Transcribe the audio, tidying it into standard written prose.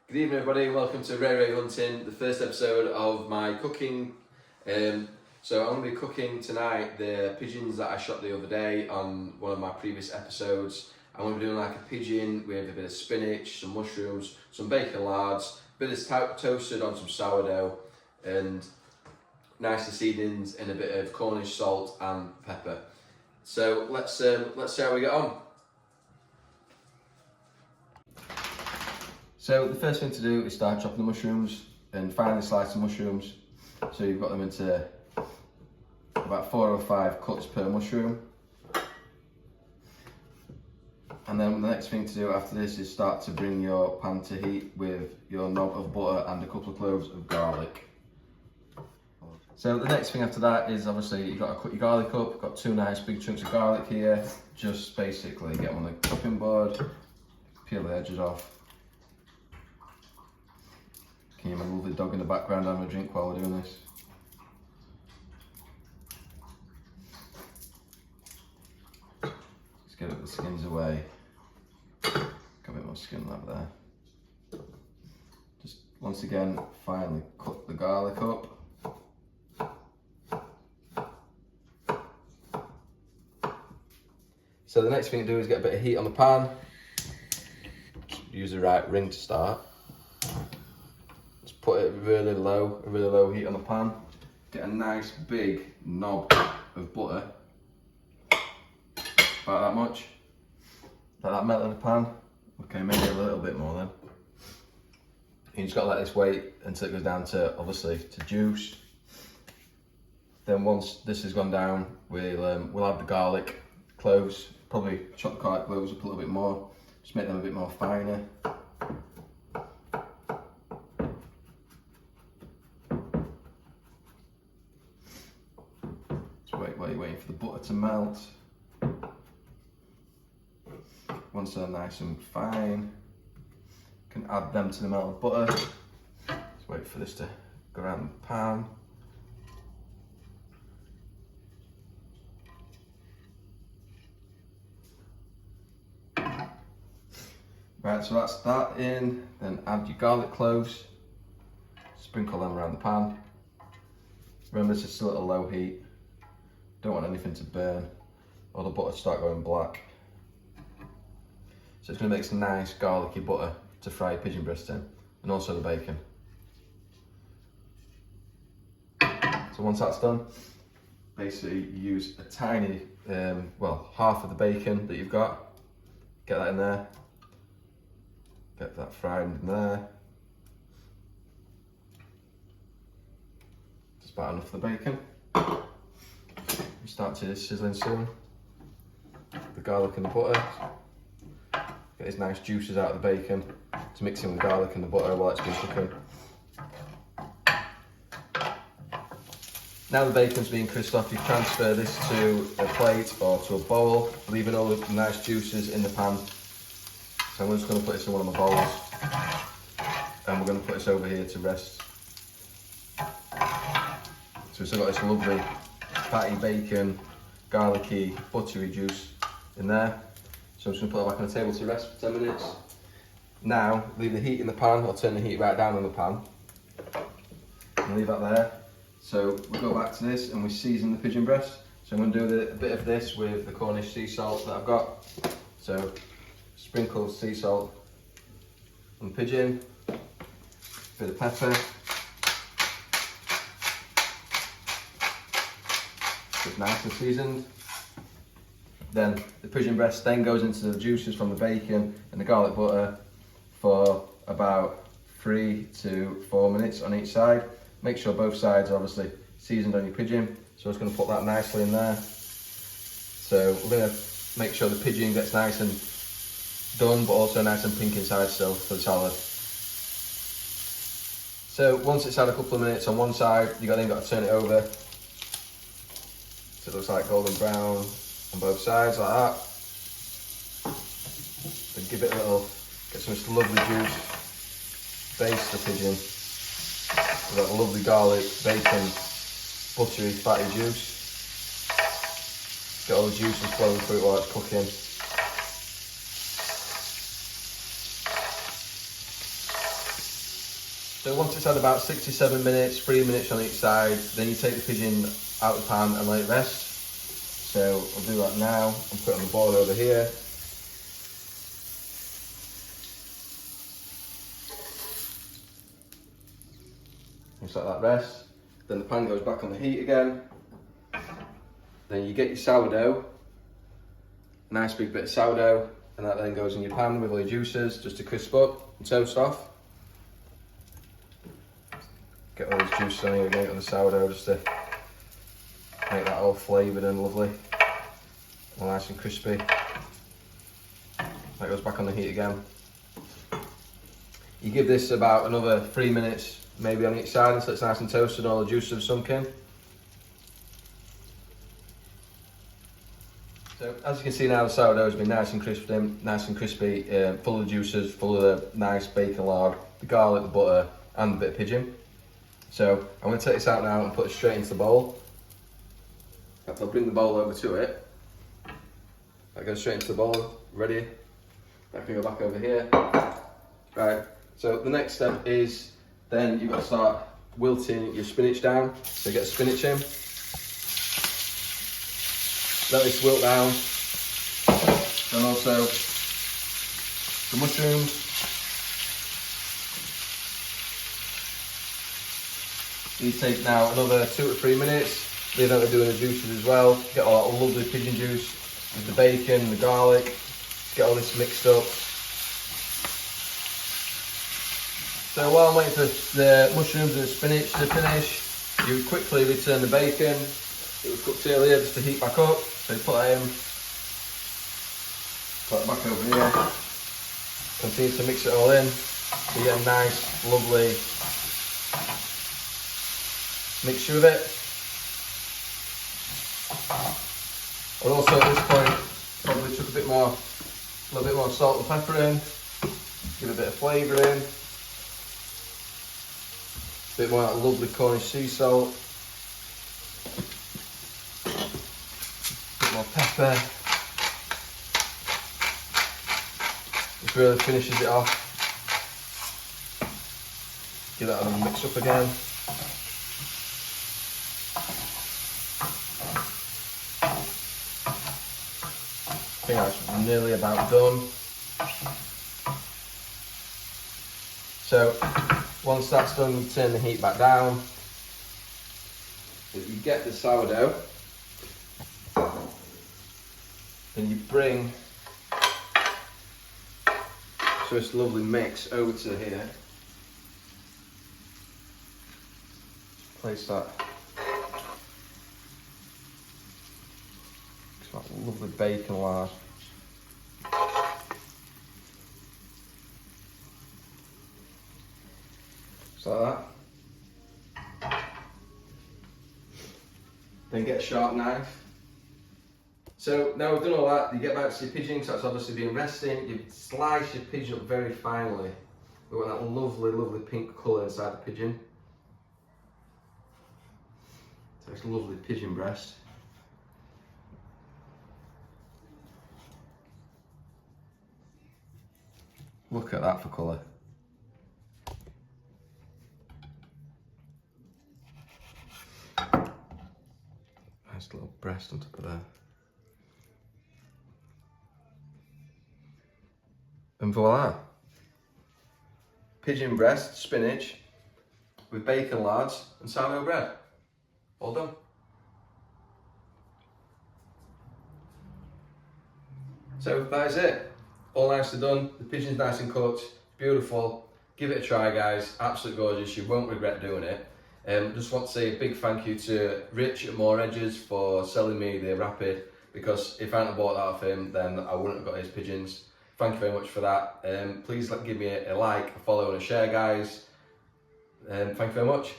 Good evening everybody, welcome to Ray Hunting, the first episode of my cooking. So I'm going to be cooking tonight the pigeons that I shot the other day on one of my previous episodes. I'm going to be doing like a pigeon with a bit of spinach, some mushrooms, some bacon lards, a bit of toasted on some sourdough and nice seasonings and a bit of Cornish salt and pepper. So let's see how we get on. So the first thing to do is start chopping the mushrooms and finely slice the mushrooms. So you've got them into about 4 or 5 cuts per mushroom. And then the next thing to do after this is start to bring your pan to heat with your knob of butter and a couple of cloves of garlic. So the next thing after that is obviously you've got to cut your garlic up. I've got 2 nice big chunks of garlic here. Just basically get them on the chopping board, peel the edges off. Can you hear my lovely dog in the background having a drink while we're doing this? Let's get the skins away. Got a bit more skin left there. Just once again, finally cut the garlic up. So the next thing to do is get a bit of heat on the pan. Use the right ring to start. Put it really low heat on the pan. Get a nice big knob of butter, about that much. Let that melt in the pan. Okay, maybe a little bit more then. You just got to let this wait until it goes down to, obviously, to juice. Then once this has gone down, we'll add the garlic cloves. Probably chop the garlic cloves up a little bit more. Just make them a bit more finer. While you're waiting for the butter to melt. Once they're nice and fine, you can add them to the melted butter. Just wait for this to go around the pan. Right, so that's that in. Then add your garlic cloves. Sprinkle them around the pan. Remember, this is still at a low heat. Don't want anything to burn or the butter to start going black. So it's going to make some nice garlicky butter to fry your pigeon breast in, and also the bacon. So once that's done, basically you use a tiny, half of the bacon that you've got, get that in there, get that fried in there. Just about enough for the bacon. Start to sizzling soon. The garlic and the butter. Get these nice juices out of the bacon to mix in with the garlic and the butter while it's been cooking. Now the bacon's being crisped off, you transfer this to a plate or to a bowl, leaving all the nice juices in the pan. So I'm just going to put this in one of my bowls, and we're going to put this over here to rest. So we've still got this lovely fatty bacon, garlicky, buttery juice in there. So I'm just going to put that back on the table to rest for 10 minutes. Now, leave the heat in the pan, or turn the heat right down on the pan. And leave that there. So we'll go back to this and we season the pigeon breast. So I'm going to do a bit of this with the Cornish sea salt that I've got. So sprinkle sea salt on the pigeon, bit of pepper. It's nice and seasoned. Then the pigeon breast then goes into the juices from the bacon and the garlic butter for about 3 to 4 minutes on each side. Make sure both sides are obviously seasoned on your pigeon. So I'm just going to put that nicely in there. So we're going to make sure the pigeon gets nice and done, but also nice and pink inside still for the salad. So once it's had a couple of minutes on one side, you've then got to turn it over. So it looks like golden brown on both sides, like that. Then give it a little, get some lovely juice, baste the pigeon with that lovely garlic, bacon, buttery, fatty juice. Get all the juices flowing through it while it's cooking. So once it's had about 67 minutes, 3 minutes on each side, then you take the pigeon out of the pan and let it rest. So I'll do that now and put it on the board over here. Just let that rest. Then the pan goes back on the heat again. Then you get your sourdough, nice big bit of sourdough, and that then goes in your pan with all your juices just to crisp up and toast off. Get all those juices on here again on the sourdough just to make that all flavoured and lovely, all nice and crispy. That goes back on the heat again. You give this about another 3 minutes maybe on each side until it's nice and toasted and all the juices have sunk in. So as you can see now, the sourdough has been nice and crispy, full of juices, full of the nice bacon lard, the garlic, the butter, and a bit of pigeon. So I'm going to take this out now and put it straight into the bowl. I'll bring the bowl over to it. That goes straight into the bowl, ready. That can go back over here. Right, so the next step is then you've got to start wilting your spinach down. So get the spinach in. Let this wilt down. And also the mushrooms. These take now another 2 to 3 minutes. Leave them to doing the juices as well. Get all that lovely pigeon juice with the bacon, the garlic. Get all this mixed up. So while I'm waiting for the mushrooms and the spinach to finish, you quickly return the bacon. It was cooked earlier just to heat back up. So you put that in. Put it back over here. Continue to mix it all in. So you get a nice, lovely mixture of it. And also at this point, probably chuck a little bit more salt and pepper in. Give a bit of flavour in. A bit more of that lovely Cornish sea salt. A bit more pepper. Just really finishes it off. Give that another mix up again. I think that's nearly about done. So once that's done, you turn the heat back down. You get the sourdough, then you bring this lovely mix over to here. Place that. It's got lovely bacon lard. Like that. Then get a sharp knife. So now we've done all that, you get back to your pigeon, so that's obviously been resting. You slice your pigeon up very finely. We want that lovely, lovely pink colour inside the pigeon. So it's a lovely pigeon breast. Look at that for colour. Nice little breast on top of there. And voila! Pigeon breast, spinach, with bacon lards and sourdough bread. All done. So that is it. All nicely done. The pigeon's nice and cooked. Beautiful. Give it a try, guys. Absolutely gorgeous. You won't regret doing it. Just want to say a big thank you to Rich at More Edges for selling me the Rapid, because if I hadn't bought that off him, then I wouldn't have got his pigeons. Thank you very much for that. Please give me a like, a follow and a share, guys. Thank you very much.